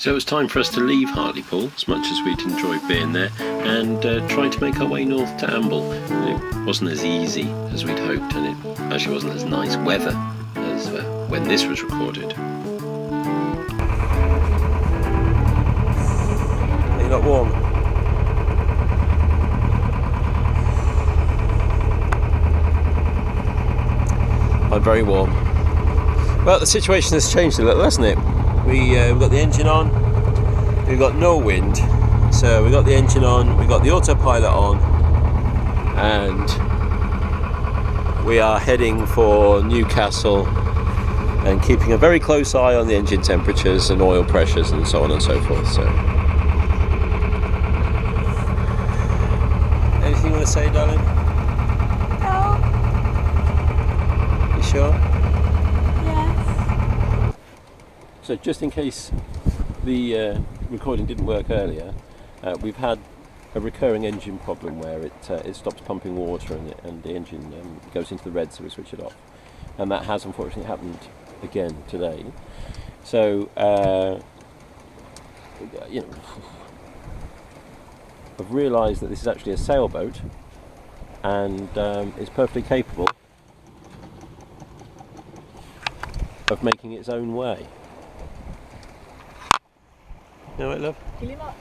So it was time for us to leave Hartlepool, as much as we'd enjoyed being there, and try to make our way north to Amble. It wasn't as easy as we'd hoped, and it actually wasn't as nice weather as when this was recorded. Are you not warm? I'm very warm. Well, the situation has changed a little, hasn't it? We've got the engine on, we've got no wind, so we've got the engine on, we've got the autopilot on, and we are heading for Newcastle and keeping a very close eye on the engine temperatures and oil pressures and so on and so forth. So, anything you want to say, darling? No. You sure? Yes. So just in case the recording didn't work earlier, we've had a recurring engine problem where it stops pumping water and the engine goes into the red, so we switch it off. And that has unfortunately happened again today. So, I've realised that this is actually a sailboat and it's perfectly capable of making its own way. You know what, love? Gillymots.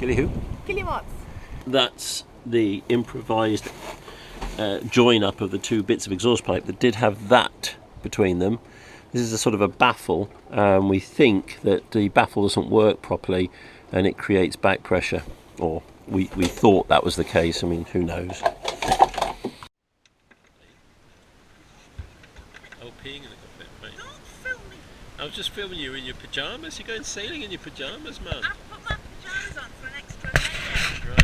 Gilly who? Gillymots. That's the improvised join up of the two bits of exhaust pipe that did have that between them. This is a sort of a baffle. We think that the baffle doesn't work properly and it creates back pressure, or we thought that was the case. I mean, who knows? Oh, peeing in the cockpit, mate. Don't film me. I was just filming you in your pyjamas. You're going sailing in your pyjamas, man. I've put my pyjamas on for an extra layer.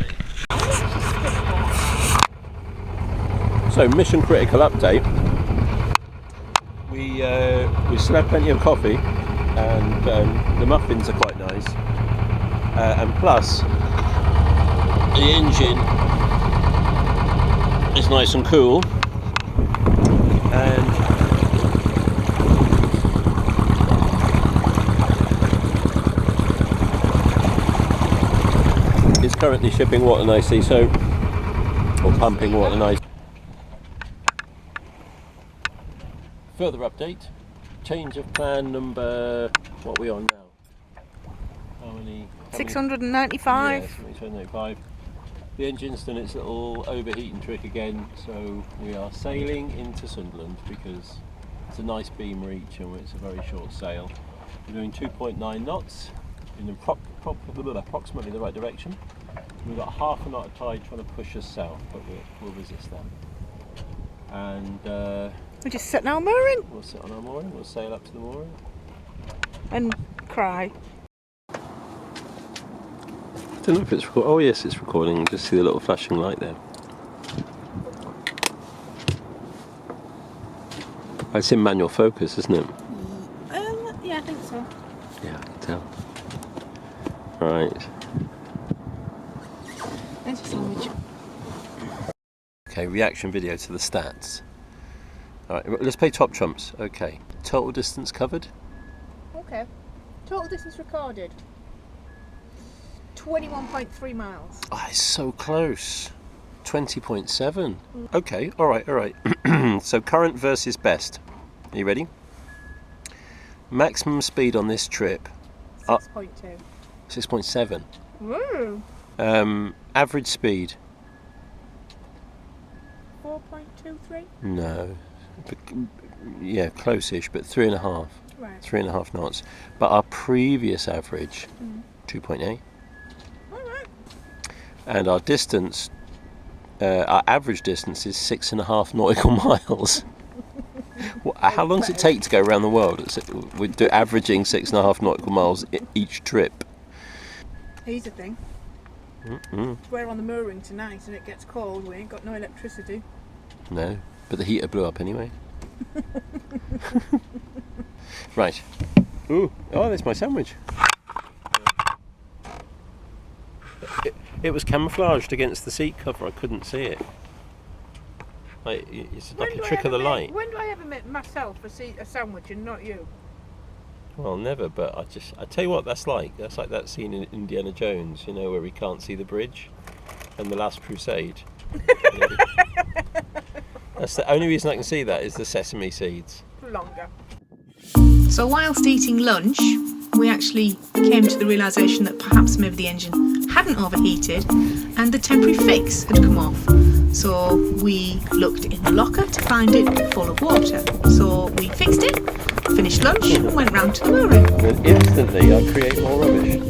Right. So, mission critical update. We still have plenty of coffee, and the muffins are quite nice. And plus, the engine is nice and cool, and it's currently shipping water nicely, so, or pumping water nicely. Further update, change of plan number, what are we on now? How many? 695. Yeah, 695. The engine's done its little overheating trick again, so we are sailing into Sunderland because it's a nice beam reach and it's a very short sail. We're doing 2.9 knots in approximately the right direction. We've got half a knot of tide trying to push us south, but we'll resist that. And We just sit now mooring we'll sit on our mooring, we'll sail up to the mooring. and cry. I don't know if it's recording. Oh yes, it's recording. Just see the little flashing light there. It's in manual focus, isn't it? Yeah, I think so. Yeah, I can tell. Right. There's your sandwich. Okay, reaction video to the stats. Alright, let's play top trumps. Okay. Total distance covered? Okay. Total distance recorded. 21.3 miles. Oh, it's so close. 20.7. Okay, alright. So current versus best. Are you ready? Maximum speed on this trip. 6.2. 6.7. Woo! Average speed. 4.23. No. Yeah, close-ish, but 3.5. Right. 3.5 knots. But our previous average, 2.8. Alright. And our distance, our average distance is 6.5 nautical miles. How long does it take to go around the world? We're averaging 6.5 nautical miles each trip. Here's the thing. We're on the mooring tonight and it gets cold. We ain't got no electricity. No, but the heater blew up anyway. Right. Ooh, oh, there's my sandwich. It was camouflaged against the seat cover. I couldn't see it. It's like a trick of the light. When do I ever make myself a sandwich and not you? Well, never, but I tell you what that's like that scene in Indiana Jones, you know, where he can't see the bridge and the Last Crusade. You know? That's the only reason I can see that is the sesame seeds. Longer. So whilst eating lunch, we actually came to the realisation that perhaps maybe the engine hadn't overheated and the temporary fix had come off. So we looked in the locker to find it full of water. So we fixed it, finished lunch and went round to the mooring. And then instantly I create more rubbish.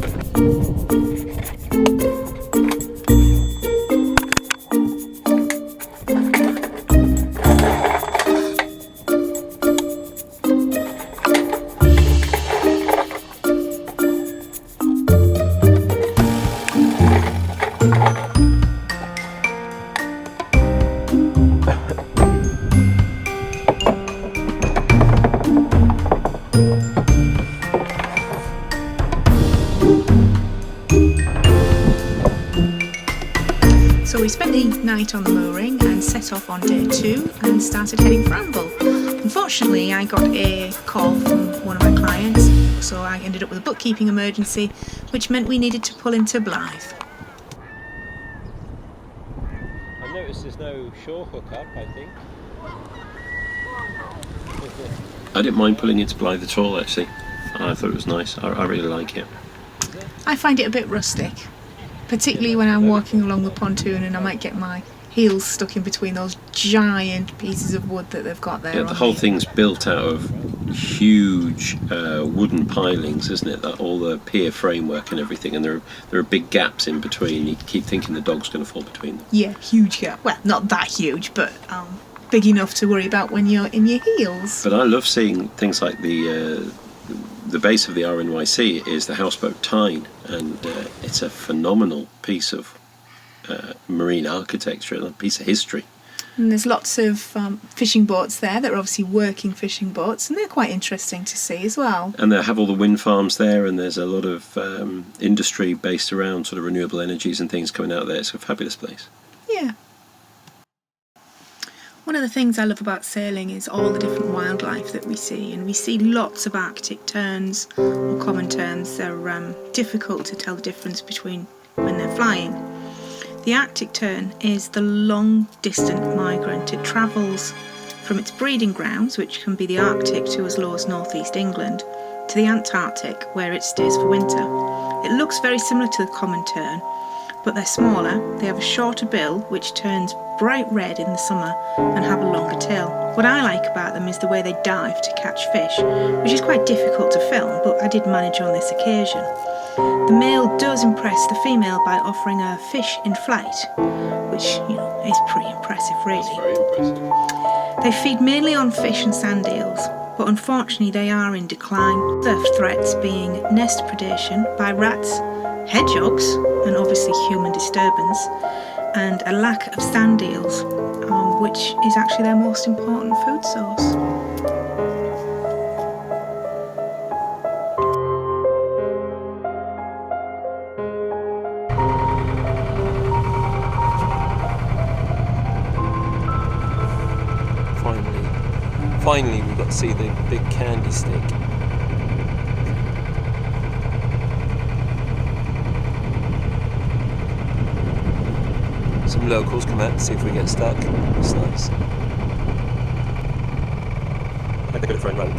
So we spent the night on the mooring and set off on day 2 and started heading for Amble. Unfortunately, I got a call from one of my clients, so I ended up with a bookkeeping emergency, which meant we needed to pull into Blyth. I noticed there's no shore hookup, I think. I didn't mind pulling into Blyth at all, actually. I thought it was nice. I really like it. I find it a bit rustic, particularly when I'm walking along the pontoon and I might get my heels stuck in between those giant pieces of wood that they've got there. Yeah, the whole thing's built out of huge wooden pilings, isn't it? All the pier framework and everything, and there are big gaps in between. You keep thinking the dog's going to fall between them. Yeah, huge gap. Well, not that huge, but big enough to worry about when you're in your heels. But I love seeing things like the base of the RNYC is the houseboat Tyne, and it's a phenomenal piece of marine architecture and a piece of history. And there's lots of fishing boats there that are obviously working fishing boats, and they're quite interesting to see as well. And they have all the wind farms there, and there's a lot of industry based around sort of renewable energies and things coming out there. It's a fabulous place. Yeah. One of the things I love about sailing is all the different wildlife that we see, and we see lots of Arctic terns or common terns. They're difficult to tell the difference between when they're flying. The Arctic tern is the long-distant migrant. It travels from its breeding grounds, which can be the Arctic to as low as northeast England, to the Antarctic, where it stays for winter. It looks very similar to the common tern, but they're smaller. They have a shorter bill, which turns bright red in the summer, and have a longer tail. What I like about them is the way they dive to catch fish, which is quite difficult to film, but I did manage on this occasion. The male does impress the female by offering her fish in flight, which, is pretty impressive, really. That's very impressive. They feed mainly on fish and sand eels, but unfortunately they are in decline. Other threats being nest predation by rats, hedgehogs, and obviously human disturbance, and a lack of sand eels, which is actually their most important food source. Finally we got to see the big candy stick. Some locals come out to see if we get stuck. It's nice. They're good at throwing rope.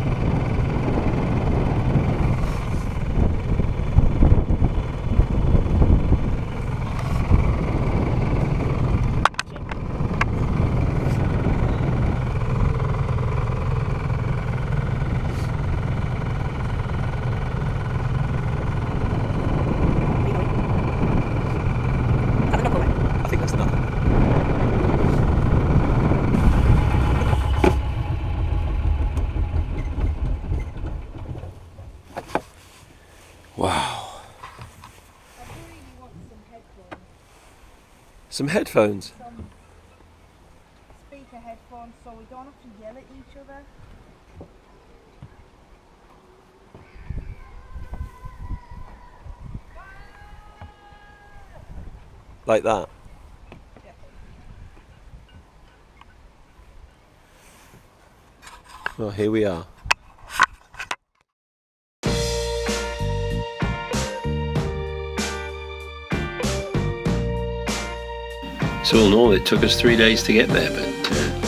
Wow. Some headphones. Some speaker headphones so we don't have to yell at each other. Like that. Yeah. Well, here we are. So all in all, it took us 3 days to get there, but